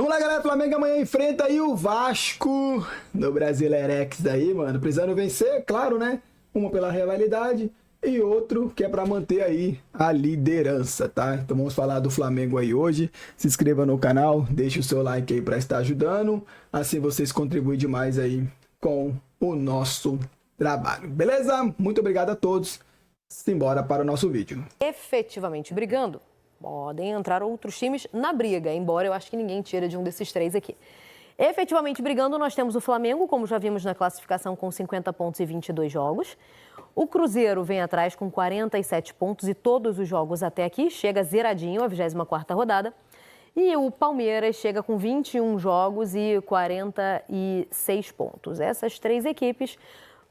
Vamos lá, galera. Flamengo amanhã enfrenta aí o Vasco no Brasileirex aí, mano. Precisando vencer, claro, né? Uma pela rivalidade e outro que é para manter aí a liderança, tá? Então vamos falar do Flamengo aí hoje. Se inscreva no canal, deixe o seu like aí para estar ajudando. Assim vocês contribuem demais aí com o nosso trabalho. Beleza? Muito obrigado a todos. Simbora para o nosso vídeo. Efetivamente brigando, podem entrar outros times na briga, embora eu acho que ninguém tira de um desses três aqui. Efetivamente brigando, nós temos o Flamengo, como já vimos na classificação, com 50 pontos e 22 jogos. O Cruzeiro vem atrás com 47 pontos e todos os jogos até aqui, chega zeradinho a 24ª rodada. E o Palmeiras chega com 21 jogos e 46 pontos. Essas três equipes,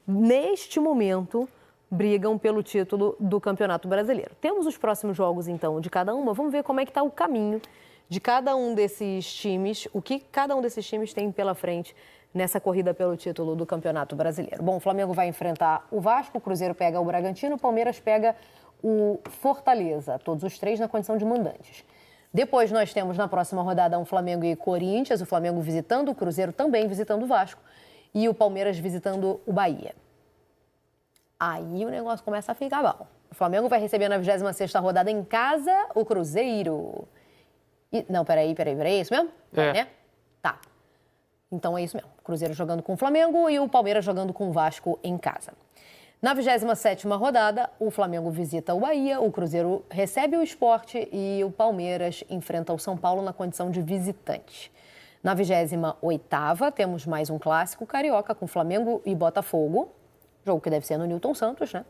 neste momento, brigam pelo título do Campeonato Brasileiro. Temos os próximos jogos, então, de cada uma. Vamos ver como é que está o caminho de cada um desses times, o que cada um desses times tem pela frente nessa corrida pelo título do Campeonato Brasileiro. Bom, o Flamengo vai enfrentar o Vasco, o Cruzeiro pega o Bragantino, o Palmeiras pega o Fortaleza, todos os três na condição de mandantes. Depois nós temos na próxima rodada um Flamengo e Corinthians, o Flamengo visitando, o Cruzeiro também visitando o Vasco e o Palmeiras visitando o Bahia. Aí o negócio começa a ficar bom. O Flamengo vai receber na 26ª rodada em casa o Cruzeiro. Não, peraí, é isso mesmo? É. Né? Tá. Então é isso mesmo. Cruzeiro jogando com o Flamengo e o Palmeiras jogando com o Vasco em casa. Na 27ª rodada, o Flamengo visita o Bahia, o Cruzeiro recebe o Sport e o Palmeiras enfrenta o São Paulo na condição de visitante. Na 28ª, temos mais um clássico carioca com Flamengo e Botafogo. Jogo que deve ser no Newton Santos, né?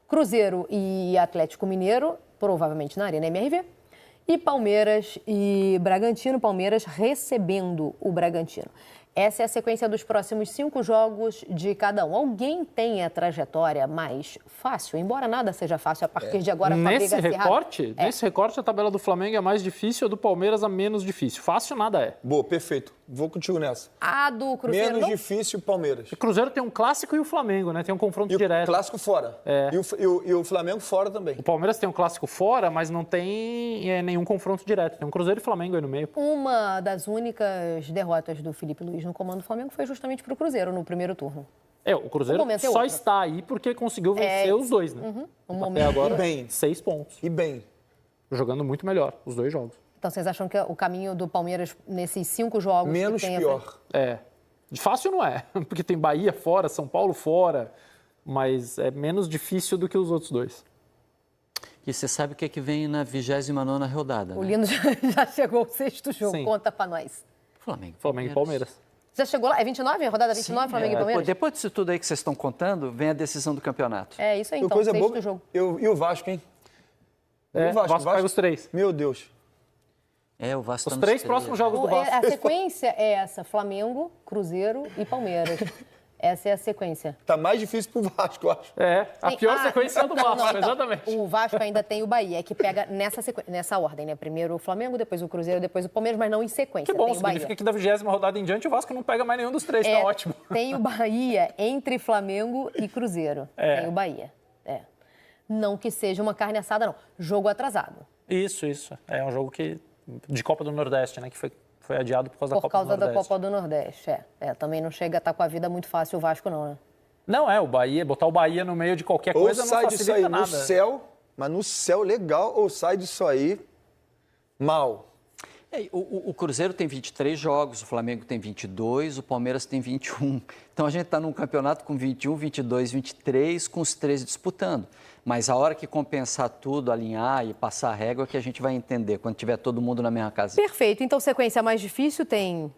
Cruzeiro e Atlético Mineiro, provavelmente na Arena MRV. E Palmeiras e Bragantino, Palmeiras recebendo o Bragantino. Essa é a sequência dos próximos 5 jogos de cada um. Alguém tem a trajetória mais fácil? Embora nada seja fácil a partir de agora. Nesse recorte, a tabela do Flamengo é mais difícil, a do Palmeiras a menos difícil. Fácil nada é. Boa, perfeito. Vou contigo nessa. A do Cruzeiro menos difícil o Palmeiras. O Cruzeiro tem um clássico e o Flamengo, né? Tem um confronto direto. O clássico fora. É. E o Flamengo fora também. O Palmeiras tem um clássico fora, mas não tem nenhum confronto direto. Tem um Cruzeiro e Flamengo aí no meio. Uma das únicas derrotas do Felipe Luiz no comando do Flamengo foi justamente para o Cruzeiro no primeiro turno. O Cruzeiro só está aí porque conseguiu vencer os dois, né? Até agora, 6 pontos. E bem. Jogando muito melhor, os dois jogos. Então, vocês acham que o caminho do Palmeiras nesses 5 jogos... Menos pior. Fácil não é, porque tem Bahia fora, São Paulo fora, mas é menos difícil do que os outros dois. E você sabe o que é que vem na 29ª rodada, O né? Lino já chegou ao 6º jogo, Sim. Conta pra nós. Flamengo e Palmeiras. Já chegou lá? É 29? Rodada 29, Sim, Flamengo e Palmeiras? Depois disso tudo aí que vocês estão contando, vem a decisão do campeonato. É isso aí, então, Coisa 6º boa. jogo. E o Vasco, hein? O Vasco pega os 3. Meu Deus. O Vasco Os tá nos 3 próximos jogos do Vasco. A sequência é essa, Flamengo, Cruzeiro e Palmeiras. Essa é a sequência. Tá mais difícil pro Vasco, eu acho. A pior sequência é a do Vasco, então, exatamente. O Vasco ainda tem o Bahia, que pega nessa ordem, né? Primeiro o Flamengo, depois o Cruzeiro, depois o Palmeiras, mas não em sequência. Que bom, tem o significa Bahia. que da 20ª rodada em diante o Vasco não pega mais nenhum dos 3, tá ótimo. Tem o Bahia entre Flamengo e Cruzeiro. Tem o Bahia. Não que seja uma carne assada, não. Jogo atrasado. Isso. É um jogo de Copa do Nordeste, né? Que foi adiado por causa da Copa do Nordeste. Por causa da Copa do Nordeste, Também não chega a estar com a vida muito fácil o Vasco, não, né? Não, o Bahia, botar o Bahia no meio de qualquer Ou coisa não sai disso aí facilita nada. no céu, mas no céu legal, ou sai disso aí mal. O Cruzeiro tem 23 jogos, o Flamengo tem 22, o Palmeiras tem 21. Então a gente está num campeonato com 21, 22, 23, com os 13 disputando. Mas a hora que compensar tudo, alinhar e passar a régua, que a gente vai entender, quando tiver todo mundo na mesma casa. Perfeito. Então, sequência mais difícil tem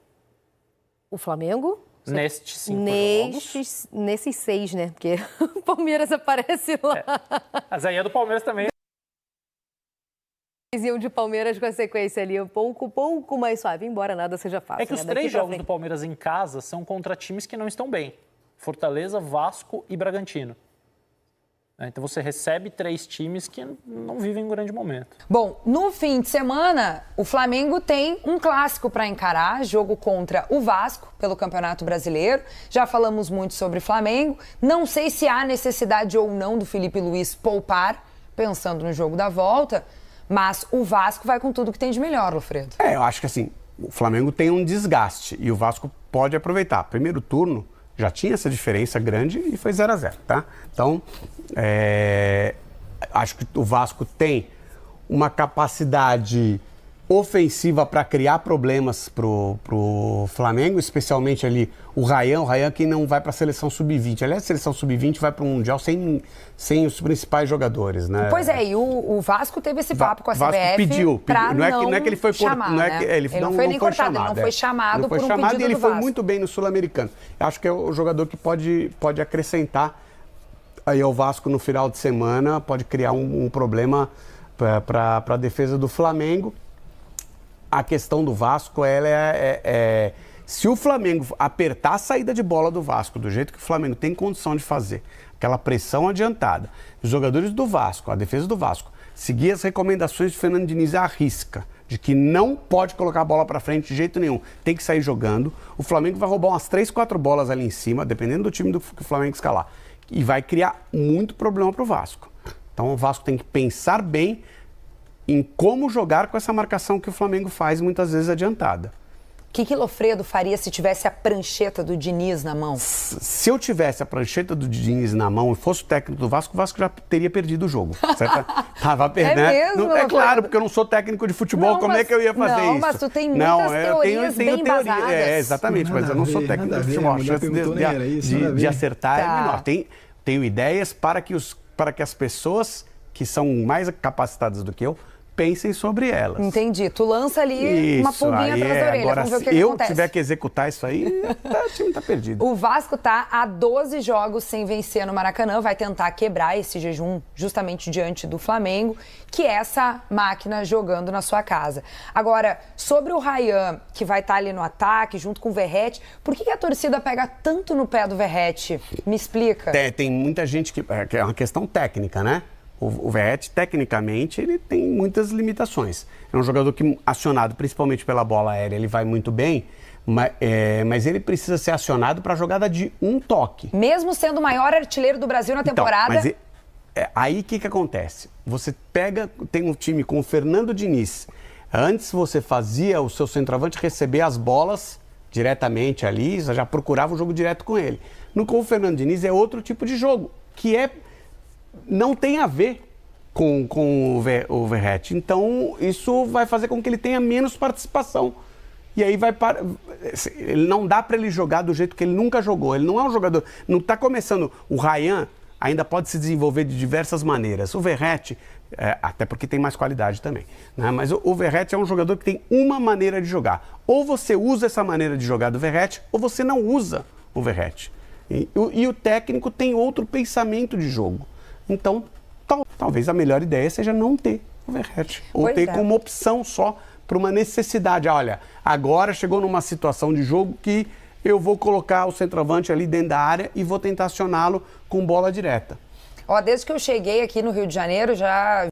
o Flamengo. Nestes 5 jogos. Nesses 6, né? Porque o Palmeiras aparece lá. Mas aí é do Palmeiras também. Iam de Palmeiras com a sequência ali um pouco mais suave, embora nada seja fácil. É que os 3 jogos do Palmeiras em casa são contra times que não estão bem. Fortaleza, Vasco e Bragantino. Então você recebe 3 times que não vivem um grande momento. Bom, no fim de semana, o Flamengo tem um clássico para encarar, jogo contra o Vasco pelo Campeonato Brasileiro. Já falamos muito sobre Flamengo. Não sei se há necessidade ou não do Felipe Luiz poupar, pensando no jogo da volta, mas o Vasco vai com tudo que tem de melhor, Lofredo. Eu acho que assim, o Flamengo tem um desgaste e o Vasco pode aproveitar. Primeiro turno já tinha essa diferença grande e foi 0-0, tá? Então, acho que o Vasco tem uma capacidade ofensiva para criar problemas pro Flamengo, especialmente ali o Rayan que não vai para a seleção sub-20. Aliás, a seleção sub-20 vai para um Mundial sem os principais jogadores, né? Pois é, e o Vasco teve esse papo com a CBF. Vasco pediu. Não é que ele foi chamado, ele não foi nem cortado, ele não foi chamado por um pedido e ele do foi Vasco. muito bem no Sul-Americano. Acho que é o jogador que pode acrescentar aí ao Vasco no final de semana, pode criar um problema para a defesa do Flamengo. A questão do Vasco, ela se o Flamengo apertar a saída de bola do Vasco, do jeito que o Flamengo tem condição de fazer, aquela pressão adiantada, os jogadores do Vasco, a defesa do Vasco, seguir as recomendações de Fernando Diniz à risca, de que não pode colocar a bola para frente de jeito nenhum, tem que sair jogando, o Flamengo vai roubar umas 3, 4 bolas ali em cima, dependendo do time que o Flamengo escalar, e vai criar muito problema para o Vasco. Então o Vasco tem que pensar bem em como jogar com essa marcação que o Flamengo faz muitas vezes adiantada. O que Lofredo faria se tivesse a prancheta do Diniz na mão? Se eu tivesse a prancheta do Diniz na mão e fosse o técnico do Vasco já teria perdido o jogo. Tava perdendo. Mesmo, é claro, porque eu não sou técnico de futebol, como é que eu ia fazer isso? Não, mas tu tem muitas teorias bem embasadas. Exatamente, mas eu não sou técnico de futebol. A chance de acertar é menor. Tenho ideias para que as pessoas que são mais capacitadas do que eu pensem sobre elas. Entendi. Tu lança ali uma pulguinha atrás da orelha. Agora, vamos ver o que se eu acontece. tiver que executar isso aí, o time tá perdido. O Vasco tá há 12 jogos sem vencer no Maracanã, vai tentar quebrar esse jejum justamente diante do Flamengo, que é essa máquina jogando na sua casa. Agora, sobre o Rayan, que vai estar ali no ataque, junto com o Verratti, por que a torcida pega tanto no pé do Verratti? Me explica. Tem muita gente que é uma questão técnica, né? O Verratti, tecnicamente, ele tem muitas limitações. É um jogador que, acionado principalmente pela bola aérea, ele vai muito bem, mas ele precisa ser acionado para a jogada de um toque. Mesmo sendo o maior artilheiro do Brasil na temporada... Então, mas aí o que acontece? Você tem um time com o Fernando Diniz. Antes você fazia o seu centroavante receber as bolas diretamente ali, você já procurava o jogo direto com ele. Com o Fernando Diniz é outro tipo de jogo, que não tem a ver com o Verratti. Então, isso vai fazer com que ele tenha menos participação. E aí não dá para ele jogar do jeito que ele nunca jogou. Ele não é um jogador... Não está começando... O Rayan ainda pode se desenvolver de diversas maneiras. O Verratti, até porque tem mais qualidade também, né? Mas o Verratti é um jogador que tem uma maneira de jogar. Ou você usa essa maneira de jogar do Verratti, ou você não usa o Verratti. E o técnico tem outro pensamento de jogo. Então, talvez a melhor ideia seja não ter o Verratti. Ou ter como opção só para uma necessidade. Olha, agora chegou numa situação de jogo que eu vou colocar o centroavante ali dentro da área e vou tentar acioná-lo com bola direta. Desde que eu cheguei aqui no Rio de Janeiro, já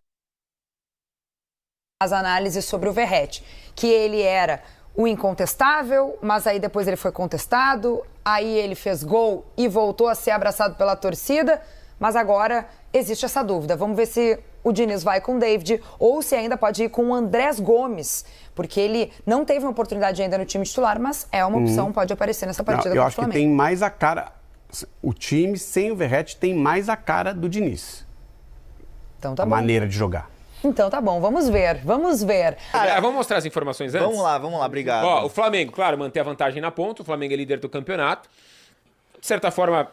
as análises sobre o Verratti, que ele era o incontestável, mas aí depois ele foi contestado, aí ele fez gol e voltou a ser abraçado pela torcida, mas agora existe essa dúvida. Vamos ver se o Diniz vai com o David ou se ainda pode ir com o Andrés Gomes, porque ele não teve uma oportunidade ainda no time titular, mas é uma opção, pode aparecer nessa partida contra o Flamengo. Eu acho que tem mais a cara... O time sem o Verratti tem mais a cara do Diniz. Então tá bom. A maneira de jogar. Então tá bom, vamos ver. Vamos mostrar as informações antes? Vamos lá, obrigado. O Flamengo, claro, mantém a vantagem na ponta, o Flamengo é líder do campeonato. De certa forma,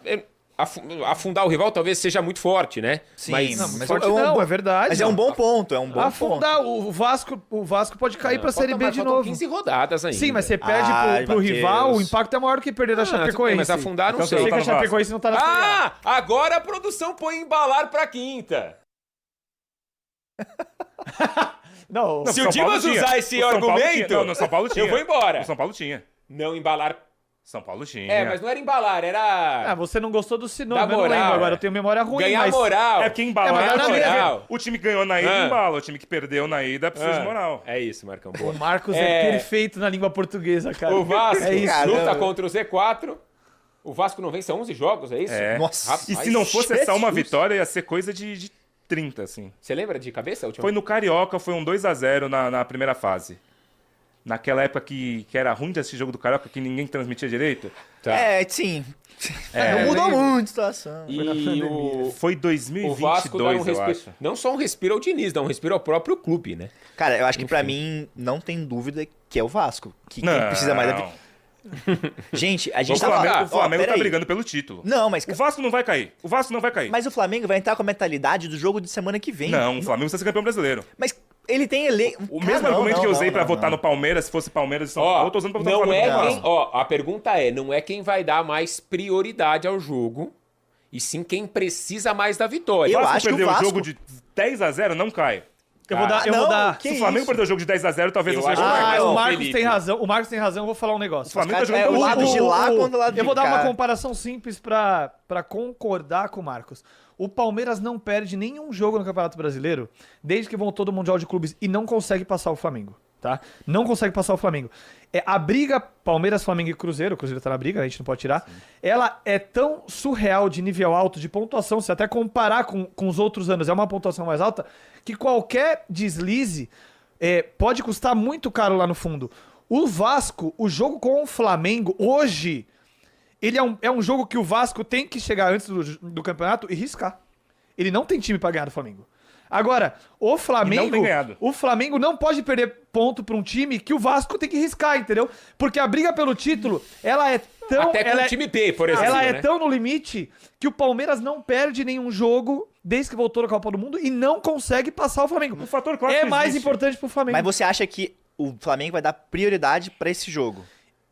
afundar o rival talvez seja muito forte, né? Sim, é verdade. Mas é um bom ponto, Afundar, o Vasco pode cair pra Série B de novo. 15 rodadas ainda. Sim, mas você perde pro rival, o impacto é maior do que perder da Chapecoense. Mas afundar não sei. Eu sei que a Chapecoense não tá na Série A. Agora a produção põe embalar pra quinta. Não, se o Dimas usar esse argumento, no São Paulo tinha. Eu vou embora. O São Paulo tinha. Não embalar. São Paulo tinha. Mas não era embalar, era... você não gostou do sinônimo, eu não lembro agora, eu tenho memória ruim. Ganhar moral. É porque embalar moral. O time que ganhou na ida embala, o time que perdeu na ida precisa de moral. É isso, Marcão. Boa. O Marcos é perfeito na língua portuguesa, cara. O Vasco luta contra o Z4. O Vasco não vence há 11 jogos, é isso? Nossa. Rapaz, e se não fosse só uma vitória, ia ser coisa de 30, assim. Você lembra de cabeça a última? Foi no Carioca, foi um 2-0 na primeira fase. Naquela época que era ruim de assistir jogo do Carioca, que ninguém transmitia direito. Tá. Sim. Não mudou muito a situação. Foi O 2022, Vasco dá um eu respiro. acho. Não só um respiro ao Diniz, dá um respiro ao próprio clube, né? Cara, eu acho que pra mim não tem dúvida que é o Vasco. Que quem precisa mais da... Gente, a gente O Flamengo tá brigando pelo título. Não, mas... O Vasco não vai cair. Mas o Flamengo vai entrar com a mentalidade do jogo de semana que vem. Não, o Flamengo precisa ser campeão brasileiro. Mas ele tem elenco... O mesmo argumento que eu usei pra votar no Palmeiras, se fosse Palmeiras e São Paulo, eu tô usando pra votar no Flamengo. A pergunta não é quem vai dar mais prioridade ao jogo, e sim quem precisa mais da vitória. Eu acho que o jogo de 10-0 não cai. Eu vou dar. Se o Flamengo perder o jogo de 10-0, talvez Eu não seja. Mas o Marcos Felipe. tem razão. O Marcos tem razão, eu vou falar um negócio. O Flamengo tá jogando o lado de lá contra o lado de cá. Eu vou dar uma comparação simples pra concordar com o Marcos. O Palmeiras não perde nenhum jogo no Campeonato Brasileiro desde que voltou do Mundial de Clubes e não consegue passar o Flamengo, tá? Não consegue passar o Flamengo. A briga Palmeiras, Flamengo e Cruzeiro, o Cruzeiro tá na briga, a gente não pode tirar, ela é tão surreal de nível alto, de pontuação, se até comparar com os outros anos, é uma pontuação mais alta, que qualquer deslize pode custar muito caro lá no fundo. O Vasco, o jogo com o Flamengo, hoje, ele é um jogo que o Vasco tem que chegar antes do campeonato e riscar. Ele não tem time pra ganhar do Flamengo. Agora, o Flamengo não pode perder ponto pra um time que o Vasco tem que riscar, entendeu? Porque a briga pelo título, ela é tão... Até com o time B, por exemplo. Ela é né? tão no limite que o Palmeiras não perde nenhum jogo desde que voltou da Copa do Mundo e não consegue passar o Flamengo. O fator clássico mais existe. importante pro Flamengo. Mas você acha que o Flamengo vai dar prioridade pra esse jogo?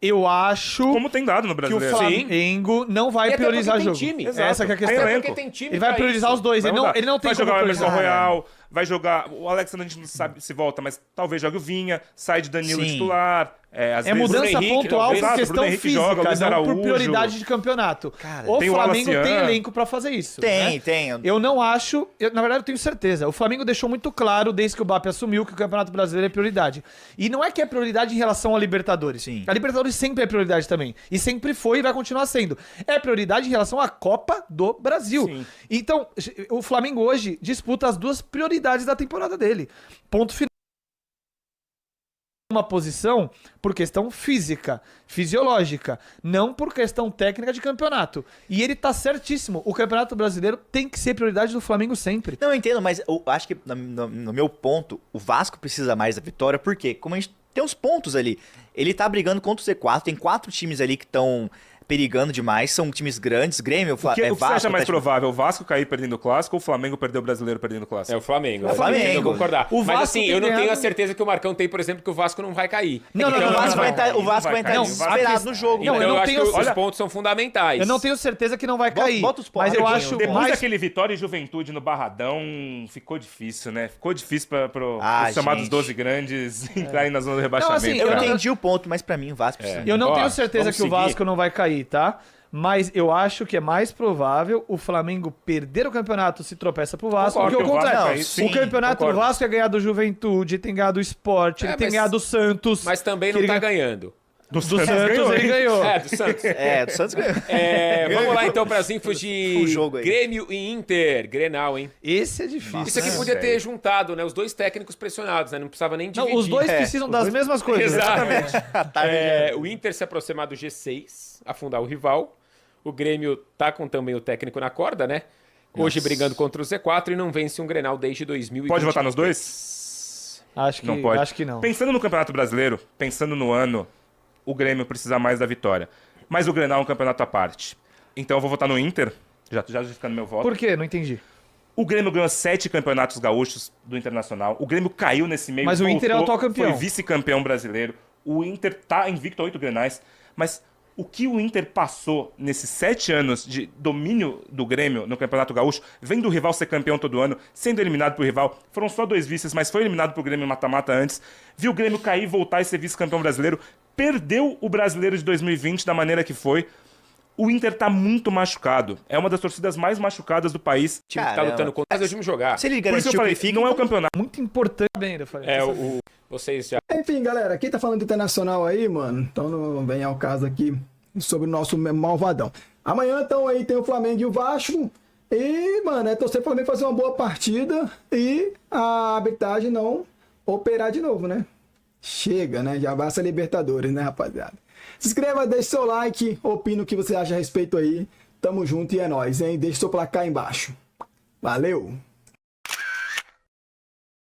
Eu acho Como tem dado no que o Brasileiro. Flamengo não vai E até priorizar porque jogo. tem time. Essa que é a questão. Tem Até elenco. porque tem time Ele vai pra priorizar isso. os dois. Ele não tem Vai como jogar o Emerson priorizar. Royal, vai jogar... O Alexandre a gente não sabe se volta, mas talvez jogue o Vinha, sai de Danilo Sim. titular. Às É vezes mudança Bruno Henrique, pontual talvez. por Exato, questão Bruno Henrique física, joga, Luiz não por Araújo. prioridade de campeonato. Cara, o tem o Flamengo Alacian. tem elenco pra fazer isso. Tem. Eu não acho... na verdade, eu tenho certeza. O Flamengo deixou muito claro, desde que o BAP assumiu, que o Campeonato Brasileiro é prioridade. E não é que é prioridade em relação à Libertadores. Sim. A Libertadores sempre é prioridade também. E sempre foi e vai continuar sendo. É prioridade em relação à Copa do Brasil. Sim. Então, o Flamengo hoje disputa as duas prioridades da temporada dele. Ponto final. Uma posição por questão física, fisiológica, não por questão técnica de campeonato. E ele tá certíssimo. O Campeonato Brasileiro tem que ser prioridade do Flamengo sempre. Não, eu entendo, mas eu acho que no meu ponto, o Vasco precisa mais da vitória, porque como a gente tem uns pontos ali, ele tá brigando contra o Z4, tem 4 times ali que estão perigando demais, são times grandes, Grêmio, O que você Vasco... acha mais Atlético- provável? O Vasco cair perdendo o Clássico ou o Flamengo perder o Brasileiro perdendo o Clássico? É o Flamengo. É o Flamengo. Eu concordar. O Mas Vasco assim, tem eu não tenho a ganhado- certeza que o Marcão tem, por exemplo, que o Vasco não vai cair. Não, O Vasco vai entrar, cair, o Vasco vai entrar não, desesperado no jogo. Não, Então eu eu, não acho tenho- que os olha- pontos são fundamentais. Eu não tenho certeza que não vai cair. Bota os pontos mas eu rapidinho. acho Depois mais... daquele Vitória e Juventude no Barradão, ficou difícil, né? Ficou difícil para Ah, os chamados gente. 12 grandes entrarem na zona do rebaixamento. assim, Eu cara. entendi o ponto, mas pra mim o Vasco precisa... Eu não Ó, tenho certeza vamos que o seguir. Vasco não vai cair, tá? Mas eu acho que é mais provável o Flamengo perder o campeonato se tropeça pro Vasco do Concordo que o que o Vasco contrário. vai cair, sim, O campeonato concordo. do Vasco é ganhar do Juventude, tem ganhado do Sport, ele tem mas- ganhado do Santos. Mas também que não ele tá ganha- ganhando. Do Do Santos ele ganhou. Do Santos. do Santos ganhou. Vamos lá então para as infos de O jogo aí. Grêmio e Inter. Grenal, hein? Esse é difícil. Isso aqui né? podia ter juntado, né? Os dois técnicos pressionados, né? Não precisava nem Não, dividir. os dois precisam das mesmas coisas. Exatamente. O Inter se aproximar do G6, afundar o rival. O Grêmio tá com também o técnico na corda, né? Hoje brigando contra o Z4 e não vence um Grenal desde 2020. Pode votar nos dois? Acho que Não pode. Acho que não. Pensando no Campeonato Brasileiro, pensando no ano, o Grêmio precisa mais da vitória. Mas o Grenal é um campeonato à parte. Então eu vou votar no Inter, já justificando meu voto. Por quê? Não entendi. O Grêmio ganhou 7 campeonatos gaúchos do Internacional. O Grêmio caiu nesse meio. Mas o Inter é o voltou, atual campeão. Foi vice-campeão brasileiro. O Inter tá invicto a 8 Grenais. Mas o que o Inter passou nesses 7 anos de domínio do Grêmio no Campeonato Gaúcho, vendo o rival ser campeão todo ano, sendo eliminado pro rival, foram só 2 vices, mas foi eliminado pro Grêmio mata-mata antes, viu o Grêmio cair, voltar e ser vice-campeão brasileiro, perdeu o Brasileiro de 2020 da maneira que foi. O Inter tá muito machucado. É uma das torcidas mais machucadas do país. O time que tá Caramba. lutando contra, mas é o time jogar. Se ele Por isso garantiu eu que falei, ele fica... não é o campeonato. Muito importante bem, eu falei. Vocês já... Enfim, galera, quem tá falando de internacional aí, mano, então não vem ao caso aqui sobre o nosso malvadão. Amanhã, então, aí tem o Flamengo e o Vasco. E, mano, é torcer pro Flamengo fazer uma boa partida e a arbitragem não operar de novo, né? Chega, né? Já basta Libertadores, né, rapaziada? Se inscreva, deixe seu like, opina o que você acha a respeito aí. Tamo junto e é nóis, hein? Deixe seu placar aí embaixo. Valeu!